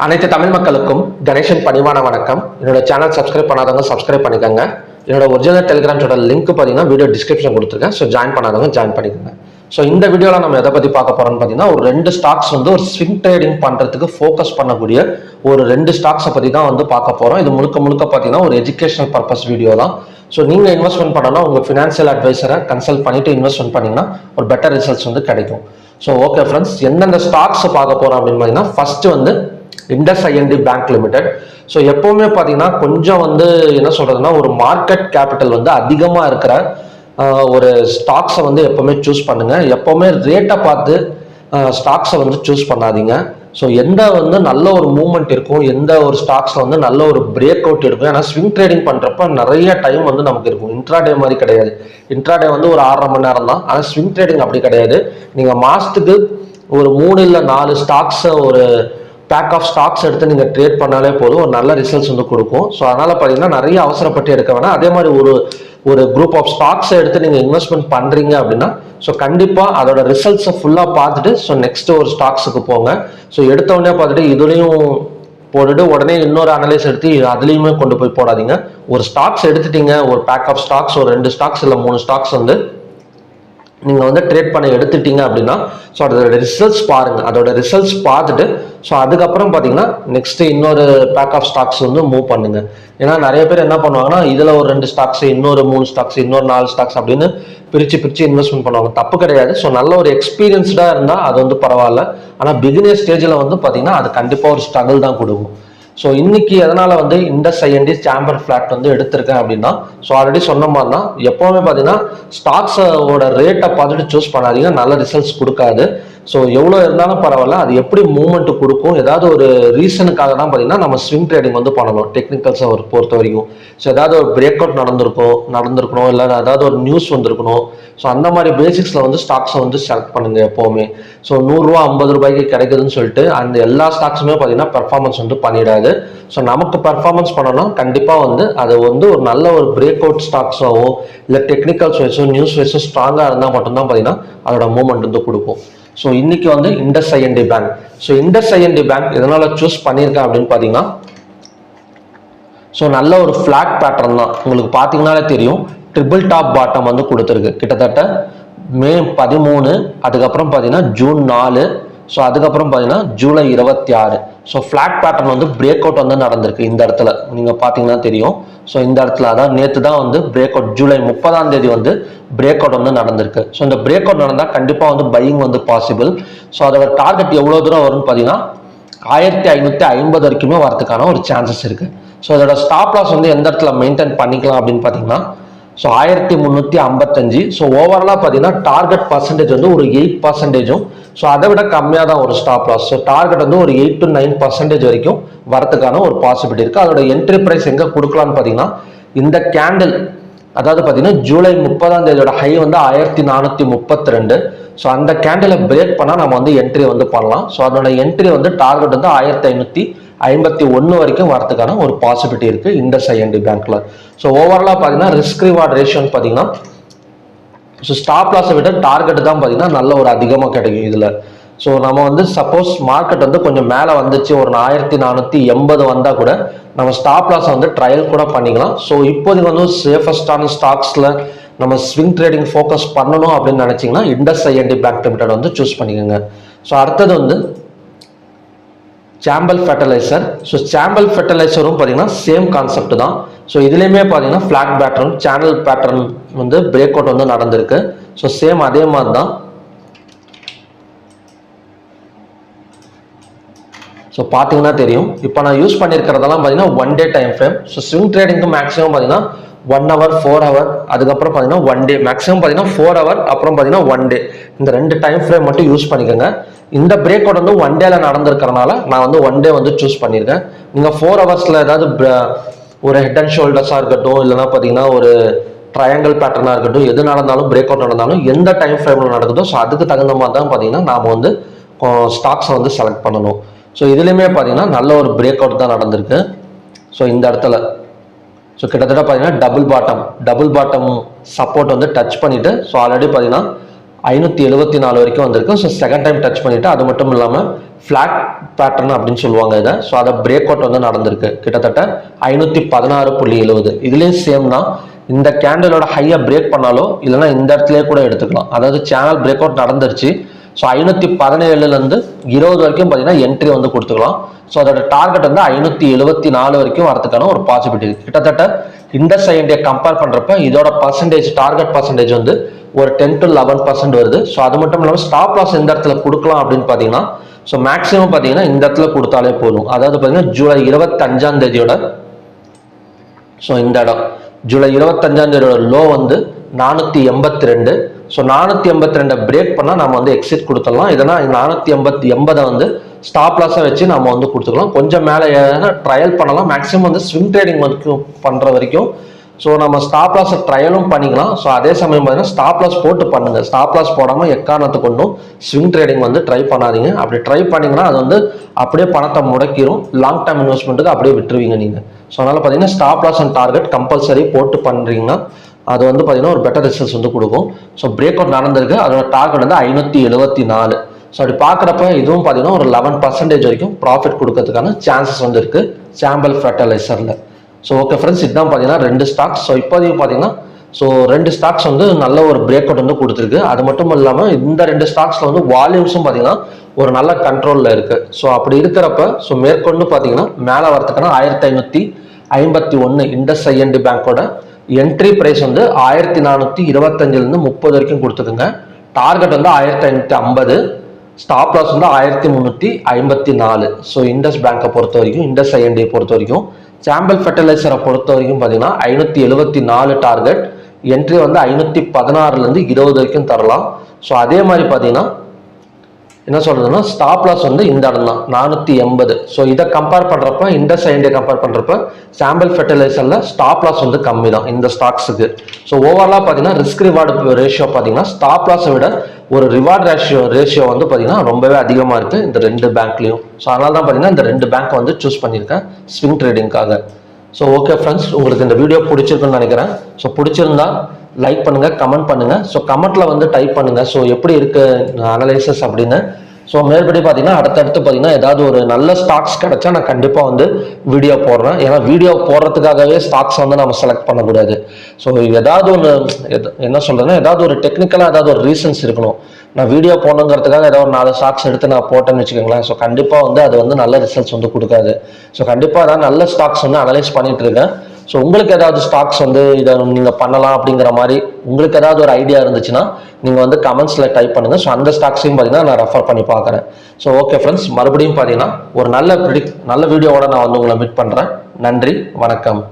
அனைத்து தமிழ் மக்களுக்கும் கணேசன் பணிவான வணக்கம். என்னோட சேனல் சப்ஸ்கிரைப் பண்ணாதவங்க சப்ஸ்கிரைப் பண்ணிக்கோங்க. என்னோட ஒரிஜினல் டெலிகிராம் சேனல் லிங்க் பார்த்தீங்கன்னா வீடியோ டிஸ்கிரிப்ஷன் கொடுத்துருக்கேன். ஸோ ஜாயின் பண்ணாதவங்க ஜாயின் பண்ணிக்கோங்க. ஸோ இந்த வீடியோவில் நம்ம எதை பற்றி பார்க்க போகிறோம்னு பார்த்தீங்கன்னா, ஒரு 2 ஸ்டாக்ஸ் வந்து ஒரு ஸ்விங் ட்ரேடிங் பண்ணுறதுக்கு ஃபோக்கஸ் பண்ணக்கூடிய ஒரு 2 ஸ்டாக்ஸை பற்றி தான் வந்து பார்க்க போகிறோம். இது முழுக்க பார்த்தீங்கன்னா ஒரு எஜுகேஷனல் பர்பஸ் வீடியோ தான். ஸோ நீங்கள் இன்வெஸ்ட்மெண்ட் பண்ணணும், உங்கள் ஃபினான்ஷியல் அட்வைசரை கன்சல்ட் பண்ணிட்டு இன்வெஸ்ட்மெண்ட் பண்ணிங்கன்னா ஒரு பெட்டர் ரிசல்ட்ஸ் வந்து கிடைக்கும். ஸோ ஓகே ஃப்ரெண்ட்ஸ், எந்தெந்த ஸ்டாக்ஸை பார்க்க போகிறோம் அப்படின்னு பார்த்தீங்கன்னா, ஃபர்ஸ்ட் வந்து IndusInd bank limited. So எப்பவுமே பார்த்தீங்கன்னா கொஞ்சம் வந்து என்ன சொல்றதுன்னா, ஒரு மார்க்கெட் கேபிட்டல் வந்து அதிகமாக இருக்கிற ஒரு ஸ்டாக்ஸை வந்து எப்பவுமே சூஸ் பண்ணுங்க. எப்பவுமே ரேட்டை பார்த்து ஸ்டாக்ஸை வந்து சூஸ் பண்ணாதீங்க. ஸோ எந்த வந்து நல்ல ஒரு மூவ்மெண்ட் இருக்கும், எந்த ஒரு ஸ்டாக்ஸில் வந்து நல்ல ஒரு பிரேக் அவுட் இருக்கும். ஏன்னா ஸ்விங் ட்ரேடிங் பண்ணுறப்ப நிறைய டைம் வந்து நமக்கு இருக்கும். இன்ட்ராடே மாதிரி கிடையாது. இன்ட்ராடே வந்து ஒரு 6.5 மணி நேரம் தான். ஆனால் ஸ்விங் ட்ரேடிங் அப்படி கிடையாது. நீங்கள் மாதத்துக்கு ஒரு 3 இல்லை 4 ஸ்டாக்ஸை ஒரு பேக் ஆஃப் ஸ்டாக்ஸ் எடுத்து நீங்கள் ட்ரேட் பண்ணாலே போதும், ஒரு நல்ல ரிசல்ட்ஸ் வந்து கொடுக்கும். ஸோ அதனால் பார்த்தீங்கன்னா நிறைய அவசரப்பட்டு எடுக்க வேணாம். அதே மாதிரி ஒரு குரூப் ஆஃப் ஸ்டாக்ஸை எடுத்து நீங்கள் இன்வெஸ்ட்மெண்ட் பண்ணுறீங்க அப்படின்னா, ஸோ கண்டிப்பாக அதோட ரிசல்ட்ஸை ஃபுல்லாக பார்த்துட்டு ஸோ நெக்ஸ்ட் ஒரு ஸ்டாக்ஸுக்கு போங்க. ஸோ எடுத்தவொடனே பார்த்துட்டு இதுலேயும் போட்டுட்டு உடனே இன்னொரு அனலைஸ் எடுத்து அதுலேயுமே கொண்டு போய் போடாதீங்க. ஒரு ஸ்டாக்ஸ் எடுத்துட்டீங்க, ஒரு பேக் ஆஃப் ஸ்டாக்ஸ், ஒரு 2 ஸ்டாக்ஸ் இல்லை 3 ஸ்டாக்ஸ் வந்து நீங்கள் வந்து ட்ரேட் பண்ண எடுத்துட்டீங்க அப்படின்னா, ஸோ அதோட ரிசல்ட்ஸ் பாருங்கள். அதோட ரிசல்ட்ஸ் பார்த்துட்டு ஸோ அதுக்கப்புறம் பார்த்தீங்கன்னா நெக்ஸ்ட்டு இன்னொரு பேக் ஆஃப் ஸ்டாக்ஸ் வந்து மூவ் பண்ணுங்க. ஏன்னா நிறைய பேர் என்ன பண்ணுவாங்கன்னா, இதில் ஒரு 2 ஸ்டாக்ஸ், இன்னொரு 3 ஸ்டாக்ஸ், இன்னொரு 4 ஸ்டாக்ஸ் அப்படின்னு பிரித்து இன்வெஸ்ட்மெண்ட் பண்ணுவாங்க. தப்பு கிடையாது. ஸோ நல்ல ஒரு எக்ஸ்பீரியன்ஸ்டாக இருந்தால் அது வந்து பரவாயில்ல. ஆனால் பிகினர் ஸ்டேஜில் வந்து பார்த்தீங்கன்னா அது கண்டிப்பாக ஒரு ஸ்ட்ரகிள் தான் கொடுக்கும். ஸோ இன்னைக்கு எதனால வந்து இண்டஸ் ஐஎன்டி சாம்பர் ஃபிளாட் வந்து எடுத்திருக்கேன் அப்படின்னா, ஸோ ஆல்ரெடி சொன்ன மாதிரி தான் எப்பவுமே பார்த்தீங்கன்னா ஸ்டாக்ஸோட ரேட்டை பார்த்துட்டு சூஸ் பண்ணாதீங்க, நல்ல ரிசல்ட்ஸ் கொடுக்காது. ஸோ எவ்வளோ இருந்தாலும் பரவாயில்ல, அது எப்படி மூவ்மெண்ட் கொடுக்கும், ஏதாவது ஒரு ரீசனுக்காக தான் பார்த்தீங்கன்னா நம்ம ஸ்விங் ட்ரேடிங் வந்து பண்ணணும். டெக்னிக்கல்ஸை பொறுத்த வரைக்கும் ஸோ ஏதாவது ஒரு பிரேக் அவுட் நடந்திருக்கணும், இல்லை ஏதாவது ஒரு நியூஸ் வந்திருக்கணும். ஸோ அந்த மாதிரி பேசிக்ஸில் வந்து ஸ்டாக்ஸை வந்து செலக்ட் பண்ணுங்க எப்போவுமே. ஸோ 100 ரூபா 50 ரூபாய்க்கு கிடைக்குதுன்னு சொல்லிட்டு அந்த எல்லா ஸ்டாக்ஸுமே பார்த்தீங்கன்னா பெர்ஃபார்மன்ஸ் வந்து பண்ணிடாது. ஸோ நமக்கு பெர்ஃபார்மன்ஸ் பண்ணணும் கண்டிப்பாக வந்து அது வந்து ஒரு நல்ல ஒரு பிரேக் அவுட் ஸ்டாக்ஸாவோ இல்லை டெக்னிக்கல்ஸ் வைஸோ நியூஸ் வைஸோ ஸ்ட்ராங்காக இருந்தால் மட்டும்தான் பார்த்தீங்கன்னா அதோட மூவ்மெண்ட் வந்து கொடுக்கும். ஸோ இன்னைக்கு வந்து IndusInd bank. So IndusInd bank எதனால சூஸ் பண்ணியிருக்கேன் அப்படின்னு பார்த்தீங்கன்னா, ஸோ நல்ல ஒரு ஃபிளாட் பேட்டர்ன் தான். உங்களுக்கு பார்த்தீங்கன்னாலே தெரியும், ட்ரிபிள் டாப் பாட்டம் வந்து கொடுத்துருக்கு. கிட்டத்தட்ட மே 13, அதுக்கப்புறம் பார்த்தீங்கன்னா ஜூன் 4, ஸோ அதுக்கப்புறம் பார்த்தீங்கன்னா ஜூலை 26. ஸோ ஃபிளாட் பேட்டர்ன் வந்து பிரேக் அவுட் வந்து நடந்திருக்கு இந்த இடத்துல. நீங்கள் பார்த்தீங்கன்னா தெரியும். ஸோ இந்த இடத்துல அதான் நேற்று தான் வந்து பிரேக் அவுட், ஜூலை 30 வந்து பிரேக் அவுட் வந்து நடந்திருக்கு. ஸோ இந்த பிரேக் அவுட் நடந்தால் கண்டிப்பாக வந்து பையிங் வந்து பாசிபிள். ஸோ அதோட டார்கெட் எவ்வளோ தூரம் வரும்னு பார்த்தீங்கன்னா 1550 வரைக்குமே வரதுக்கான ஒரு சான்சஸ் இருக்குது. ஸோ அதோட ஸ்டாப் லாஸ் வந்து எந்த இடத்துல மெயின்டைன் பண்ணிக்கலாம் அப்படின்னு பார்த்தீங்கன்னா, ஸோ 1355. ஸோ ஓவராலாக பார்த்தீங்கன்னா டார்கெட் பர்சன்டேஜ் வந்து ஒரு 8%. ஸோ அதை விட கம்மியாக தான் ஒரு ஸ்டாப் லாஸ். ஸோ டார்கெட் வந்து ஒரு 8 to 9% வரைக்கும் வரதுக்கான ஒரு பாசிபிலிட்டி இருக்குது. அதோட என்ட்ரி ப்ரைஸ் எங்கே கொடுக்கலான்னு பார்த்தீங்கன்னா, இந்த கேண்டில் அதாவது பார்த்தீங்கன்னா ஜூலை 30 ஹை வந்து 1432. ஸோ அந்த கேண்டிலை பிரேக் பண்ணால் நம்ம வந்து என்ட்ரி வந்து பண்ணலாம். ஸோ அதோட என்ட்ரி வந்து டார்கெட் வந்து 1551 வரைக்கும் வரதுக்கான ஒரு பாசிபிலிட்டி இருக்கு இண்டஸ் ஐஎன்டி பேங்க்ல. ஸோ ஓவராலாக பார்த்தீங்கன்னா ரிஸ்க் ரிவார்ட் ரேஷியோன்னு பார்த்தீங்கன்னா, ஸோ ஸ்டாப் லாஸை விட டார்கெட் தான் பார்த்தீங்கன்னா நல்ல ஒரு அதிகமாக கிடைக்கும் இதில். ஸோ நம்ம வந்து சப்போஸ் மார்க்கெட் வந்து கொஞ்சம் மேலே வந்துச்சு, ஒரு 1480 வந்தால் கூட நம்ம ஸ்டாப் லாஸை வந்து ட்ரையல் கூட பண்ணிக்கலாம். ஸோ இப்போதைக்கு வந்து சேஃபஸ்டான ஸ்டாக்ஸில் நம்ம ஸ்விங் ட்ரேடிங் ஃபோக்கஸ் பண்ணணும் அப்படின்னு நினச்சிங்கன்னா இண்டஸ் ஐஎன்டி பேங்க் லிமிடெட் வந்து சூஸ் பண்ணிக்கோங்க. ஸோ அடுத்தது வந்து சாம்பல் ஃபெர்டிலைசர். ஸோ சாம்பல் ஃபெர்டிலைசரும் பார்த்தீங்கன்னா சேம் கான்செப்ட் தான். ஸோ இதுலேயுமே பார்த்தீங்கன்னா ஃபிளாட் பேட்டர்ன், சேனல் பேட்டர்ன் வந்து பிரேக் அவுட் வந்து நடந்திருக்கு. ஸோ சேம் அதே மாதிரி தான். ஸோ பார்த்தீங்கன்னா தெரியும், இப்போ நான் யூஸ் பண்ணியிருக்கிறதெல்லாம் பார்த்தீங்கன்னா 1 day time frame. So swing ட்ரேடிங்க்கு மேக்ஸிமம் பார்த்தீங்கன்னா 1 hour 4 hour, அதுக்கப்புறம் பார்த்தீங்கன்னா 1 day, மேக்ஸிமம் பார்த்தீங்கன்னா 4 hour, அப்புறம் பார்த்தீங்கன்னா 1 day. இந்த 2 டைம் ஃப்ரேம் மட்டும் யூஸ் பண்ணிக்கோங்க. இந்த பிரேக் அவுட் வந்து 1 dayல நடந்திருக்கிறனால நான் வந்து 1 day வந்து சூஸ் பண்ணியிருக்கேன். நீங்கள் 4 hours ஏதாவது ஒரு ஹெட் அண்ட் ஷோல்டர்ஸாக இருக்கட்டும், இல்லைன்னா பார்த்தீங்கன்னா ஒரு ட்ரையாங்கிள் பேட்டர்னாக இருக்கட்டும், எது நடந்தாலும் பிரேக் அவுட் நடந்தாலும் எந்த டைம் ஃப்ரேமில் நடக்குதோ ஸோ அதுக்கு தகுந்த மாதிரி தான் பார்த்தீங்கன்னா நாம் வந்து ஸ்டாக்ஸை வந்து செலக்ட் பண்ணணும். ஸோ இதுலேயுமே பார்த்தீங்கன்னா நல்ல ஒரு பிரேக் அவுட் தான் நடந்திருக்கு. ஸோ இந்த இடத்துல ஸோ கிட்டத்தட்ட பார்த்தீங்கன்னா டபுள் பாட்டம் சப்போர்ட் வந்து டச் பண்ணிட்டு ஸோ ஆல்ரெடி பார்த்தீங்கன்னா 574 வரைக்கும் வந்திருக்கு. ஸோ செகண்ட் டைம் டச் பண்ணிட்டு, அது மட்டும் இல்லாமல் ஃபிளாட் பேட்டர்ன் அப்படின்னு சொல்லுவாங்க இதை. ஸோ அதை பிரேக் அவுட் வந்து நடந்திருக்கு கிட்டத்தட்ட 516.70. இதுலேயும் சேம் தான். இந்த கேண்டலோட ஹையை பிரேக் பண்ணாலோ இல்லைன்னா இந்த இடத்துலயே கூட எடுத்துக்கலாம். அதாவது சேனல் பிரேக் அவுட் நடந்துருச்சு. ஸோ 517லேருந்து 20 வரைக்கும் பார்த்தீங்கன்னா என்ட்ரி வந்து கொடுத்துக்கலாம். ஸோ அதோட டார்கெட் வந்து 574 வரைக்கும் வரதுக்கான ஒரு பாசிபிலிட்டி. கிட்டத்தட்ட இண்டஸ் ஐஎன்டியை கம்பேர் பண்ணுறப்ப இதோட பர்சன்டேஜ், டார்கெட் பர்சன்டேஜ் வந்து ஒரு 10 to 11% வருது. ஸோ அது மட்டும் இல்லாமல் ஸ்டாப் லாஸ் எந்த இடத்துல கொடுக்கலாம் அப்படின்னு பார்த்தீங்கன்னா, ஸோ மேக்ஸிமம் பார்த்தீங்கன்னா இந்த இடத்துல கொடுத்தாலே போதும். அதாவது பார்த்தீங்கன்னா ஜூலை 25ஆம் தேதியோட, ஸோ இந்த இடம் ஜூலை 25ஆம் தேதியோட லோ வந்து 482. ஸோ 482 பிரேக் பண்ணால் நம்ம வந்து எக்ஸிட் கொடுத்துடலாம். இதனா 480 வந்து ஸ்டாப் லாஸாக வச்சு நம்ம வந்து கொடுத்துக்கலாம். கொஞ்சம் மேலே ட்ரையல் பண்ணலாம். மேக்ஸிமம் வந்து ஸ்விங் ட்ரேடிங் வரைக்கும் பண்ணுற வரைக்கும் ஸோ நம்ம ஸ்டாப் லாஸை ட்ரையலும் பண்ணிக்கலாம். ஸோ அதே சமயம் பார்த்தீங்கன்னா ஸ்டாப் லாஸ் போட்டு பண்ணுங்க. ஸ்டாப் லாஸ் போடாமல் எக்காரணத்தை கொண்டும் ஸ்விங் ட்ரேடிங் வந்து ட்ரை பண்ணாதீங்க. அப்படி ட்ரை பண்ணிங்கன்னா அது வந்து அப்படியே பணத்தை முடக்கிடும். லாங் டேர்ம் இன்வெஸ்ட்மெண்ட்டுக்கு அப்படியே விட்டுருவீங்க நீங்கள். ஸோ அதனால் பார்த்தீங்கன்னா stop loss and target compulsory போட்டு பண்ணுறீங்கன்னா அது வந்து பார்த்தீங்கன்னா ஒரு பெட்டர் ரிசல்ட்ஸ் வந்து கொடுக்கும். ஸோ பிரேக் அவுட் நடந்திருக்கு. அதோட டார்கெட் வந்து 574. ஸோ அப்படி பார்க்குறப்ப இதுவும் பார்த்தீங்கன்னா ஒரு 11% வரைக்கும் ப்ராஃபிட் கொடுக்கறதுக்கான சான்சஸ் வந்து இருக்குது சாம்பல் ஃபர்டிலைசரில். ஸோ ஓகே ஃப்ரெண்ட்ஸ், இதுதான் பார்த்தீங்கன்னா 2 ஸ்டாக்ஸ். ஸோ இப்போதைக்கு பார்த்தீங்கன்னா 2 ஸ்டாக்ஸ் வந்து நல்ல ஒரு பிரேக் அவுட் வந்து கொடுத்துருக்கு. அது மட்டும் இல்லாமல் இந்த 2 ஸ்டாக்ஸில் வந்து வால்யூம்ஸும் பார்த்தீங்கன்னா ஒரு நல்ல கண்ட்ரோலில் இருக்குது. ஸோ அப்படி இருக்கிறப்ப மேற்கொண்டு பார்த்தீங்கன்னா மேலே வரதுக்கான 1551 இண்டஸ் ஐஎன்டி பேங்கோட என்ட்ரி பிரைஸ் வந்து 1425லேருந்து 30 வரைக்கும் கொடுத்துக்குங்க. டார்கெட் வந்து 1550. ஸ்டாப் லாஸ் வந்து 1354. ஸோ இண்டஸ் பேங்கை பொறுத்த வரைக்கும், இண்டஸ் ஐஎன்டியை பொறுத்த வரைக்கும், சாம்பல் ஃபர்டிலைசரை பொறுத்த வரைக்கும் பார்த்தீங்கன்னா 574 டார்கெட். என்ட்ரி வந்து 516லேருந்து 20 வரைக்கும் தரலாம். ஸோ அதே மாதிரி பார்த்தீங்கன்னா என்ன சொல்றதுன்னா ஸ்டாப் லாஸ் வந்து இந்த இடம் தான் 480. ஸோ இதை கம்பேர் பண்ணுறப்ப, இண்டஸ் ஐஎன்டியை கம்பேர் பண்ணுறப்ப சாம்பல் ஃபர்டிலைசரில் ஸ்டாப் லாஸ் வந்து கம்மி தான் இந்த ஸ்டாக்ஸுக்கு. ஸோ ஓவராலாக பார்த்தீங்கன்னா ரிஸ்க் ரிவார்டு ரேஷியோ பார்த்தீங்கன்னா ஸ்டாப் லாஸை விட ஒரு ரிவார்டு ரேஷியோ வந்து பார்த்தீங்கன்னா ரொம்பவே அதிகமாக இருக்குது இந்த 2 பேங்க்லையும். ஸோ அதனால தான் பார்த்தீங்கன்னா இந்த 2 பேங்க் வந்து சூஸ் பண்ணியிருக்கேன் ஸ்விங் ட்ரேடிங்காக. ஸோ ஓகே ஃப்ரெண்ட்ஸ், உங்களுக்கு இந்த வீடியோ பிடிச்சிருக்குன்னு நினைக்கிறேன். ஸோ பிடிச்சிருந்தா லைக் பண்ணுங்க, கமெண்ட் பண்ணுங்க. ஸோ கமெண்ட்ல வந்து டைப் பண்ணுங்க ஸோ எப்படி இருக்கு அனலைசஸ் அப்படின்னு. ஸோ மேற்படி பார்த்தீங்கன்னா அடுத்தடுத்து பார்த்தீங்கன்னா ஏதாவது ஒரு நல்ல ஸ்டாக்ஸ் கிடைச்சா நான் கண்டிப்பாக வந்து வீடியோ போடுறேன். ஏன்னா வீடியோ போடுறதுக்காகவே ஸ்டாக்ஸ் வந்து நம்ம செலக்ட் பண்ணக்கூடாது. ஸோ ஏதாவது ஒன்று என்ன சொல்றேன்னா ஏதாவது ஒரு டெக்னிக்கலாக ஏதாவது ஒரு ரீசன்ஸ் இருக்கணும். நான் வீடியோ போடணுங்கிறதுக்காக ஏதாவது ஒரு 4 ஸ்டாக்ஸ் எடுத்து நான் போட்டேன்னு வச்சுக்கோங்களேன். ஸோ கண்டிப்பாக வந்து அது வந்து நல்ல ரிசல்ட்ஸ் வந்து கொடுக்காது. ஸோ கண்டிப்பாக அதான் நல்ல ஸ்டாக்ஸ் வந்து அனலைஸ் பண்ணிட்டு இருக்கேன். ஸோ உங்களுக்கு ஏதாவது ஸ்டாக்ஸ் வந்து இதை நீங்கள் பண்ணலாம் அப்படிங்கிற மாதிரி உங்களுக்கு ஏதாவது ஒரு ஐடியா இருந்துச்சுன்னா நீங்கள் வந்து கமெண்ட்ஸில் டைப் பண்ணுங்கள். ஸோ அந்த ஸ்டாக்ஸையும் பார்த்தீங்கன்னா நான் ரெஃபர் பண்ணி பார்க்குறேன். ஸோ ஓகே ஃப்ரெண்ட்ஸ், மறுபடியும் பார்த்தீங்கன்னா ஒரு நல்ல வீடியோவோட நான் வந்து உங்களை மீட் பண்ணுறேன். நன்றி, வணக்கம்.